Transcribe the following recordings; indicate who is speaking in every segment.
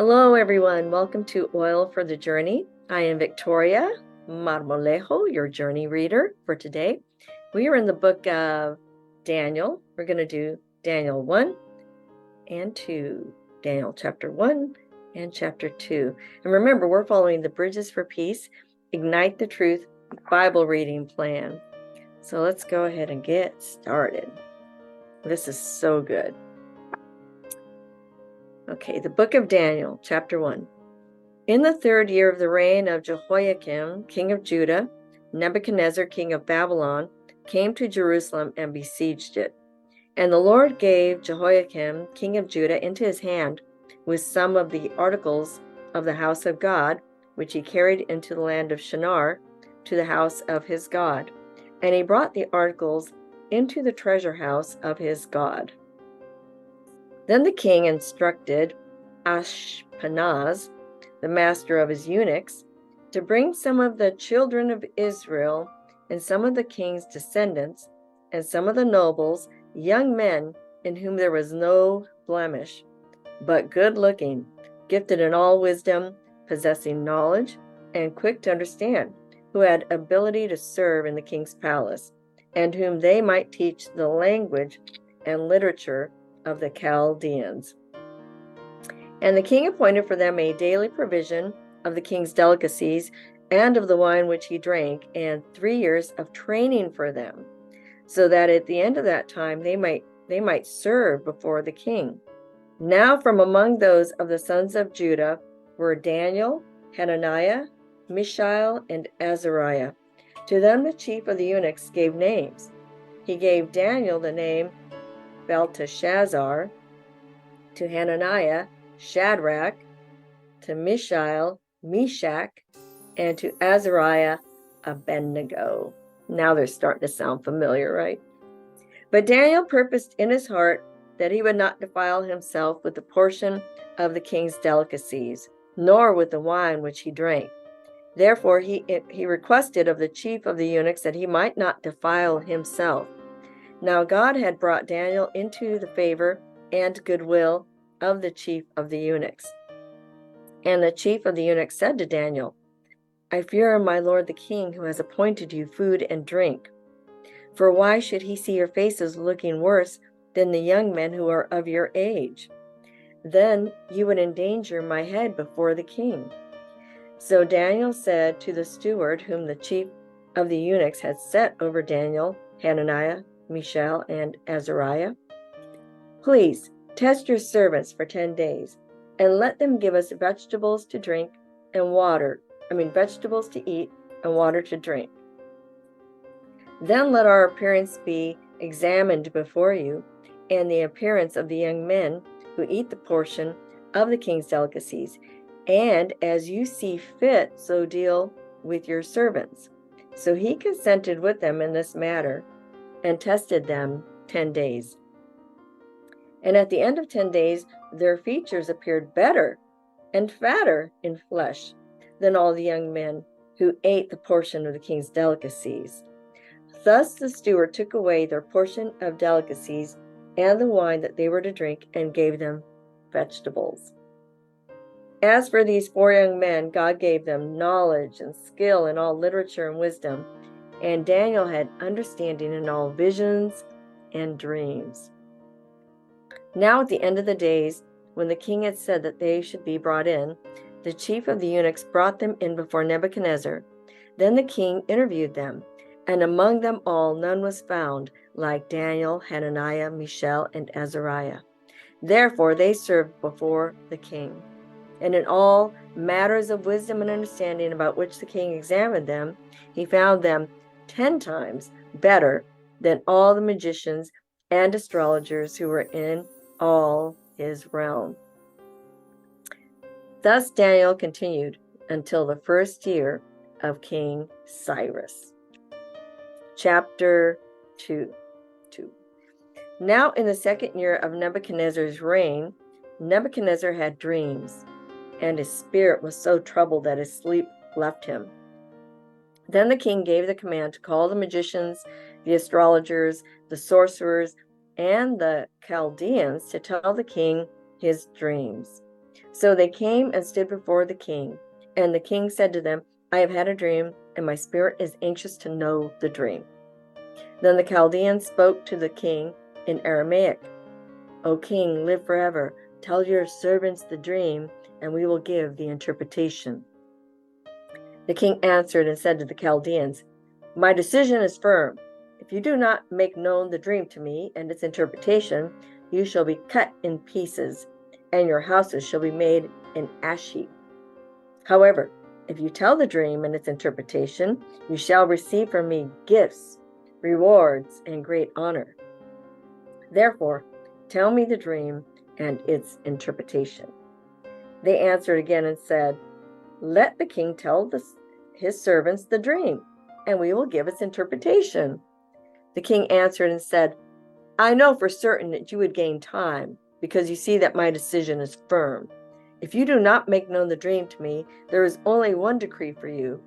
Speaker 1: Hello, everyone. Welcome to Oil for the Journey. I am Victoria Marmolejo, your journey reader for today. We are in the book of Daniel. We're going to do Daniel 1 and 2, Daniel chapter 1 and chapter 2. And remember, we're following the Bridges for Peace, Ignite the Truth Bible reading plan. So let's go ahead and get started. This is so good. Okay, the book of Daniel, chapter 1. In the 3rd year of the reign of Jehoiakim, king of Judah, Nebuchadnezzar, king of Babylon, came to Jerusalem and besieged it. And the Lord gave Jehoiakim, king of Judah, into his hand with some of the articles of the house of God, which he carried into the land of Shinar, to the house of his God. And he brought the articles into the treasure house of his God. Then the king instructed Ashpenaz, the master of his eunuchs, to bring some of the children of Israel and some of the king's descendants and some of the nobles, young men in whom there was no blemish, but good-looking, gifted in all wisdom, possessing knowledge, and quick to understand, who had ability to serve in the king's palace, and whom they might teach the language and literature of the Chaldeans. And the king appointed for them a daily provision of the king's delicacies and of the wine which he drank, and 3 years of training for them, so that at the end of that time they might serve before the king. Now from among those of the sons of Judah were Daniel, Hananiah, Mishael, and Azariah. To them the chief of the eunuchs gave names. He gave Daniel the name Belteshazzar, to Hananiah, Shadrach, to Mishael, Meshach, and to Azariah, Abednego. Now they're starting to sound familiar, right? But Daniel purposed in his heart that he would not defile himself with the portion of the king's delicacies, nor with the wine which he drank. Therefore he requested of the chief of the eunuchs that he might not defile himself. Now God had brought Daniel into the favor and goodwill of the chief of the eunuchs. And the chief of the eunuchs said to Daniel, I fear my lord the king, who has appointed you food and drink. For why should he see your faces looking worse than the young men who are of your age? Then you would endanger my head before the king. So Daniel said to the steward whom the chief of the eunuchs had set over Daniel, Hananiah, Mishael, and Azariah, please test your servants for 10 days, and let them give us vegetables to drink and vegetables to eat and water to drink. Then let our appearance be examined before you, and the appearance of the young men who eat the portion of the king's delicacies, and as you see fit, so deal with your servants. So he consented with them in this matter, and tested them 10 days. And at the end of 10 days, their features appeared better and fatter in flesh than all the young men who ate the portion of the king's delicacies. Thus the steward took away their portion of delicacies and the wine that they were to drink, and gave them vegetables. As for these 4 young men, God gave them knowledge and skill in all literature and wisdom, and Daniel had understanding in all visions and dreams. Now at the end of the days, when the king had said that they should be brought in, the chief of the eunuchs brought them in before Nebuchadnezzar. Then the king interviewed them, and among them all none was found like Daniel, Hananiah, Mishael, and Azariah. Therefore they served before the king. And in all matters of wisdom and understanding about which the king examined them, he found them 10 times better than all the magicians and astrologers who were in all his realm. Thus Daniel continued until the 1st year of King Cyrus. Chapter 2. Now in the 2nd year of Nebuchadnezzar's reign, Nebuchadnezzar had dreams, and his spirit was so troubled that his sleep left him. Then the king gave the command to call the magicians, the astrologers, the sorcerers, and the Chaldeans to tell the king his dreams. So they came and stood before the king. And the king said to them, I have had a dream, and my spirit is anxious to know the dream. Then the Chaldeans spoke to the king in Aramaic. O king, live forever. Tell your servants the dream, and we will give the interpretation. The king answered and said to the Chaldeans, My decision is firm. If you do not make known the dream to me and its interpretation, you shall be cut in pieces, and your houses shall be made an ash heap. However, if you tell the dream and its interpretation, you shall receive from me gifts, rewards, and great honor. Therefore, tell me the dream and its interpretation. They answered again and said, Let the king tell his servants the dream, and we will give its interpretation. The king answered and said, I know for certain that you would gain time, because you see that my decision is firm. If you do not make known the dream to me, there is only one decree for you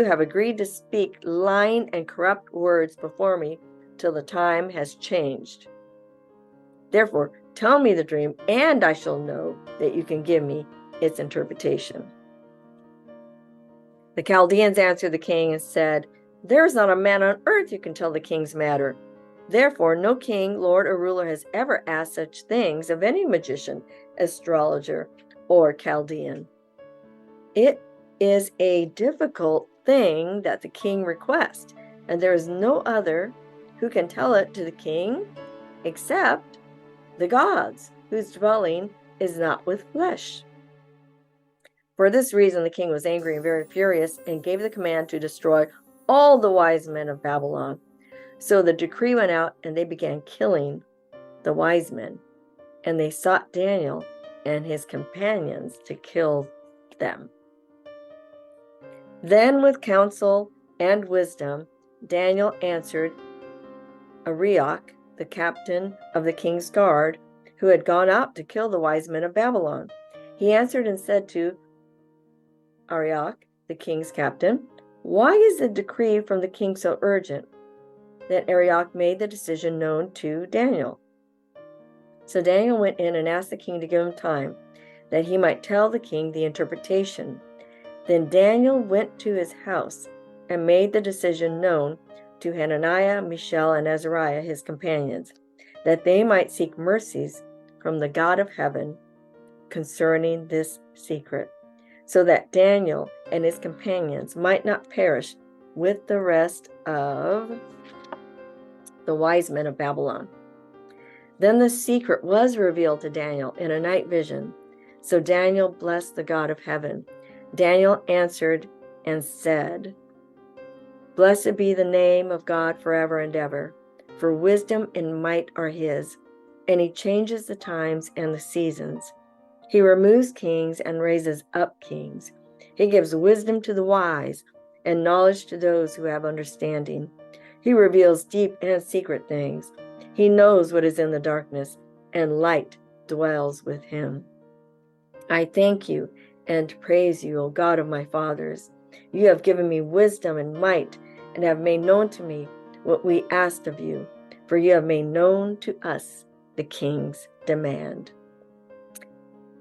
Speaker 1: have agreed to speak lying and corrupt words before me till the time has changed. Therefore, tell me the dream, and I shall know that you can give me its interpretation. The Chaldeans answered the king and said, There is not a man on earth who can tell the king's matter. Therefore, no king, lord, or ruler has ever asked such things of any magician, astrologer, or Chaldean. It is a difficult thing that the king requests, and there is no other who can tell it to the king except the gods, whose dwelling is not with flesh. For this reason the king was angry and very furious, and gave the command to destroy all the wise men of Babylon. So the decree went out, and they began killing the wise men, and they sought Daniel and his companions to kill them. Then with counsel and wisdom, Daniel answered Arioch, the captain of the king's guard, who had gone out to kill the wise men of Babylon. He answered and said to Arioch, the king's captain, Why is the decree from the king so urgent? Then Arioch made the decision known to Daniel. So Daniel went in and asked the king to give him time, that he might tell the king the interpretation. Then Daniel went to his house and made the decision known to Hananiah, Mishael, and Azariah, his companions, that they might seek mercies from the God of heaven concerning this secret, so that Daniel and his companions might not perish with the rest of the wise men of Babylon. Then the secret was revealed to Daniel in a night vision. So Daniel blessed the God of heaven. Daniel answered and said, Blessed be the name of God forever and ever, for wisdom and might are his, and he changes the times and the seasons. He removes kings and raises up kings. He gives wisdom to the wise and knowledge to those who have understanding. He reveals deep and secret things. He knows what is in the darkness, and light dwells with him. I thank you and praise you, O God of my fathers. You have given me wisdom and might, and have made known to me what we asked of you, for you have made known to us the king's demand.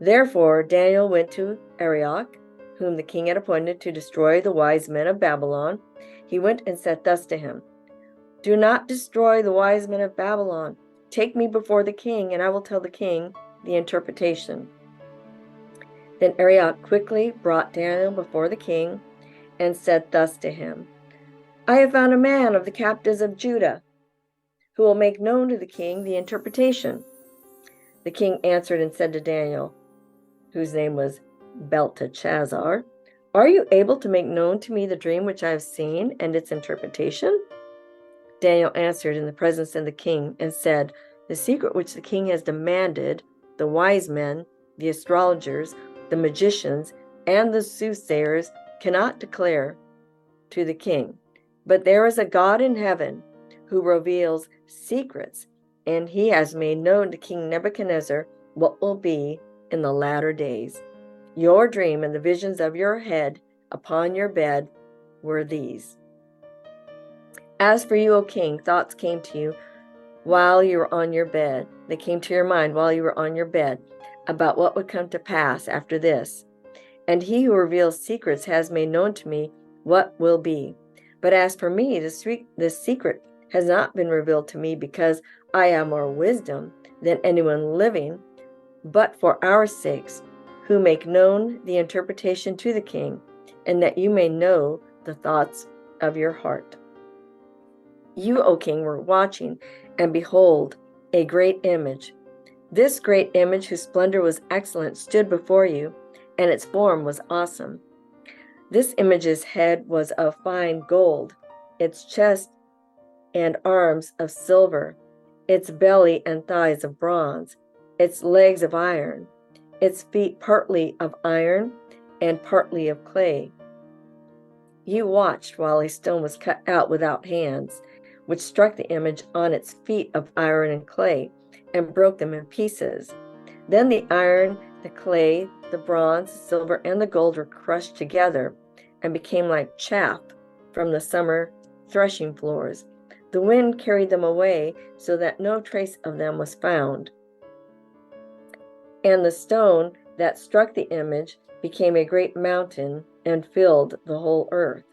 Speaker 1: Therefore Daniel went to Arioch, whom the king had appointed to destroy the wise men of Babylon. He went and said thus to him, Do not destroy the wise men of Babylon. Take me before the king, and I will tell the king the interpretation. Then Arioch quickly brought Daniel before the king and said thus to him, I have found a man of the captives of Judah who will make known to the king the interpretation. The king answered and said to Daniel, whose name was Belteshazzar, Are you able to make known to me the dream which I have seen and its interpretation? Daniel answered in the presence of the king and said, The secret which the king has demanded, the wise men, the astrologers, the magicians, and the soothsayers cannot declare to the king. But there is a God in heaven who reveals secrets, and he has made known to King Nebuchadnezzar what will be in the latter days. Your dream and the visions of your head upon your bed were these. As for you, O king, thoughts came to you while you were on your bed. They came to your mind while you were on your bed. about what would come to pass after this. And he who reveals secrets has made known to me what will be. But as for me, this secret has not been revealed to me because I have more wisdom than anyone living, but for our sakes, who make known the interpretation to the king, and that you may know the thoughts of your heart. You, O king, were watching, and behold, a great image. This great image, whose splendor was excellent, stood before you, and its form was awesome. This image's head was of fine gold, its chest and arms of silver, its belly and thighs of bronze, its legs of iron, its feet partly of iron and partly of clay. You watched while a stone was cut out without hands, which struck the image on its feet of iron and clay, and broke them in pieces. Then the iron, the clay, the bronze, the silver, and the gold were crushed together and became like chaff from the summer threshing floors. The wind carried them away so that no trace of them was found. And the stone that struck the image became a great mountain and filled the whole earth.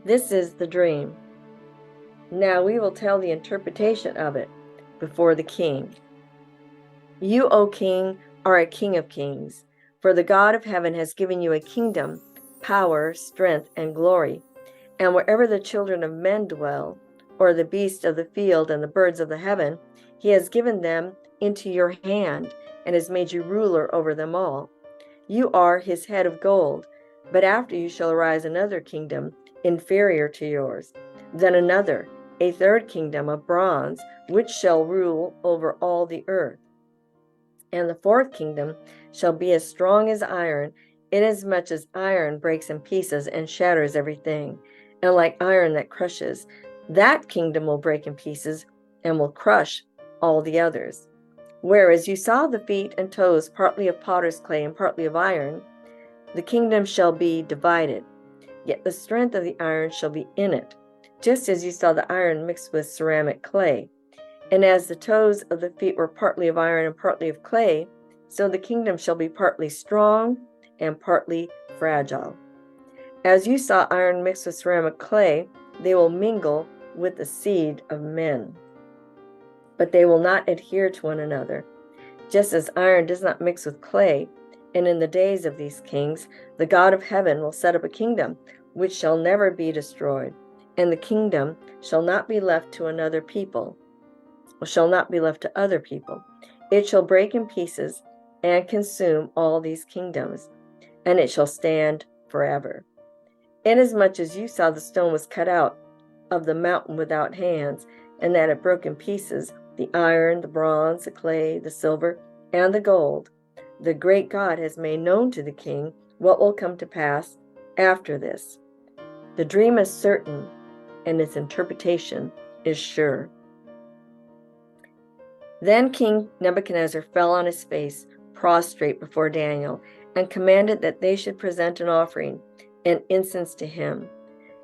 Speaker 1: This is the dream. Now we will tell the interpretation of it before the king. You, O king, are a king of kings, for the God of heaven has given you a kingdom, power, strength, and glory. And wherever the children of men dwell, or the beasts of the field and the birds of the heaven, he has given them into your hand and has made you ruler over them all. You are his head of gold, but after you shall arise another kingdom inferior to yours, then another, a third kingdom of bronze, which shall rule over all the earth. And the fourth kingdom shall be as strong as iron, inasmuch as iron breaks in pieces and shatters everything, and like iron that crushes, that kingdom will break in pieces and will crush all the others. Whereas you saw the feet and toes partly of potter's clay and partly of iron, the kingdom shall be divided, yet the strength of the iron shall be in it, just as you saw the iron mixed with ceramic clay. And as the toes of the feet were partly of iron and partly of clay, so the kingdom shall be partly strong and partly fragile. As you saw iron mixed with ceramic clay, they will mingle with the seed of men, but they will not adhere to one another, just as iron does not mix with clay. And in the days of these kings, the God of heaven will set up a kingdom which shall never be destroyed, and the kingdom shall not be left to other people. It shall break in pieces and consume all these kingdoms, and it shall stand forever. Inasmuch as you saw the stone was cut out of the mountain without hands, and that it broke in pieces the iron, the bronze, the clay, the silver, and the gold, the great God has made known to the king what will come to pass after this. The dream is certain, and its interpretation is sure. Then King Nebuchadnezzar fell on his face, prostrate before Daniel, and commanded that they should present an offering and incense to him.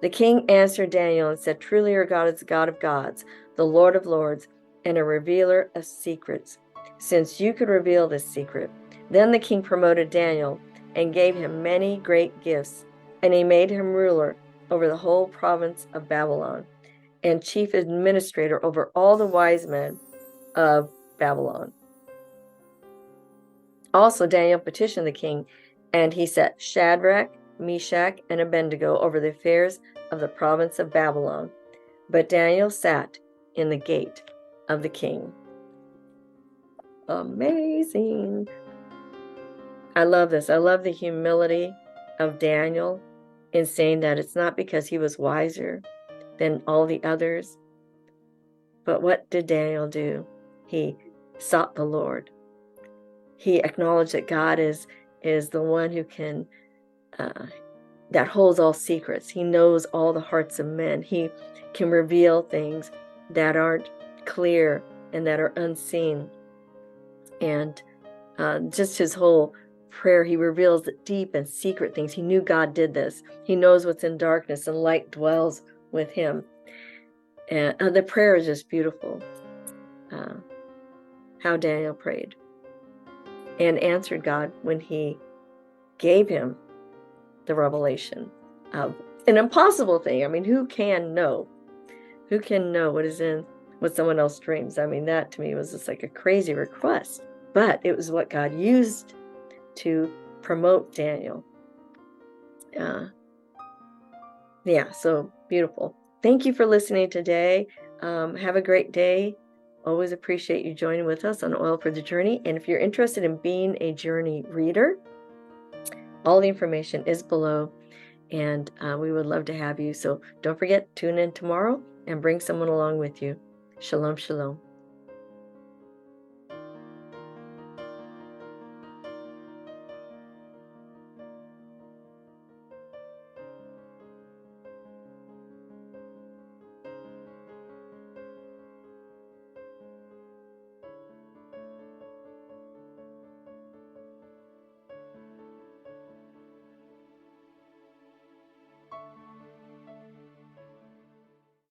Speaker 1: The king answered Daniel and said, Truly your God is the God of gods, the Lord of lords, and a revealer of secrets, since you could reveal this secret. Then the king promoted Daniel and gave him many great gifts, and he made him ruler over the whole province of Babylon, and chief administrator over all the wise men of Babylon. Also Daniel petitioned the king, and he set Shadrach, Meshach, and Abednego over the affairs of the province of Babylon. But Daniel sat in the gate of the king. Amazing. I love this. I love the humility of Daniel in saying that it's not because he was wiser than all the others. But what did Daniel do? He sought the Lord. He acknowledged that God is the one who can, that holds all secrets. He knows all the hearts of men. He can reveal things that aren't clear and that are unseen. And just his whole prayer, he reveals the deep and secret things. He knew God did this. He knows what's in darkness, and light dwells with him. And the prayer is just beautiful, how Daniel prayed. and answered God when he gave him the revelation of an impossible thing. I mean, who can know? Who can know what is in what someone else dreams? I mean, that to me was just like a crazy request, but it was what God used to promote Daniel. Yeah, so beautiful. Thank you for listening today. Have a great day. Always appreciate you joining with us on Oil for the Journey. And if you're interested in being a journey reader, all the information is below, and we would love to have you. So don't forget, tune in tomorrow and bring someone along with you. Shalom, shalom.